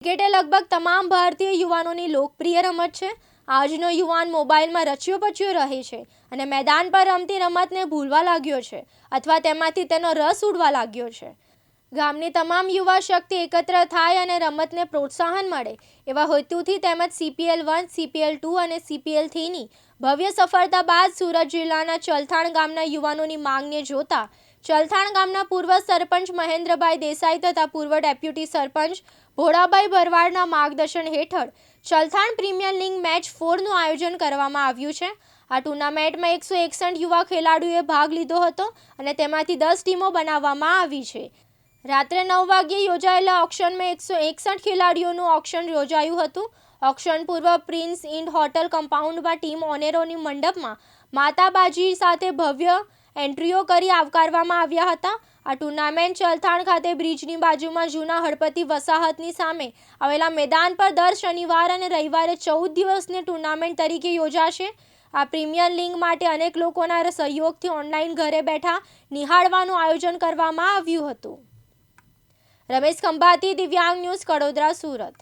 Cricket એ લગભગ તમામ ભારતીય યુવાનોની લોકપ્રિય રમત છે. આજનો યુવાન મોબાઈલમાં રચ્યો પચ્યો રહે છે અને મેદાન પર રમતી રમતને ભૂલવા લાગ્યો છે અથવા તેમાંથી તેનો રસ ઉડવા લાગ્યો છે. ગામની તમામ યુવા શક્તિ એકત્ર થાય અને રમતને પ્રોત્સાહન મળે એવા હેતુથી તેમજ CPL1, CPL2 અને CPL3ની ભવ્ય સફળતા બાદ સુરત જિલ્લાના ચલથાણ ગામના યુવાનોની માંગને જોતા ચલથાણ ગામના પૂર્વ સરપંચ મહેન્દ્રભાઈ દેસાઈ તથા પૂર્વ ડેપ્યુટી સરપંચ ભોળાભાઈ ભરવાડના માર્ગદર્શન હેઠળ ચલથાણ પ્રીમિયર લીગ મેચ 4નું આયોજન કરવામાં આવ્યું છે. આ ટુર્નામેન્ટમાં 161 યુવા ખેલાડીઓએ ભાગ લીધો હતો અને તેમાંથી 10 ટીમો બનાવવામાં આવી છે. રાત્રે 9 વાગ્યે યોજાયેલા ઓક્શનમાં 161 ખેલાડીઓનું ઓક્શન યોજાયું હતું. ઓક્શન પૂર્વ પ્રિન્સ ઇન્ડ હોટલ કમ્પાઉન્ડમાં ટીમ ઓનેરોની મંડપમાં માતાબાજી સાથે ભવ્ય એન્ટ્રીઓ કરી આવકારવામાં આવ્યા હતા. આ ટુર્નામેન્ટ ચલથાણ ખાતે બ્રિજની બાજુમાં જૂના હળપતિ વસાહતની સામે આવેલા મેદાન પર દર શનિવાર અને રવિવારે 14 દિવસની ટુર્નામેન્ટ તરીકે યોજાશે. આ પ્રીમિયર લીગ માટે અનેક લોકોના સહયોગથી ઓનલાઈન ઘરે બેઠા નિહાળવાનું આયોજન કરવામાં આવ્યું હતું. રમેશ ખંભાતી, દિવ્યાંગ ન્યૂઝ, કડોદરા, સુરત.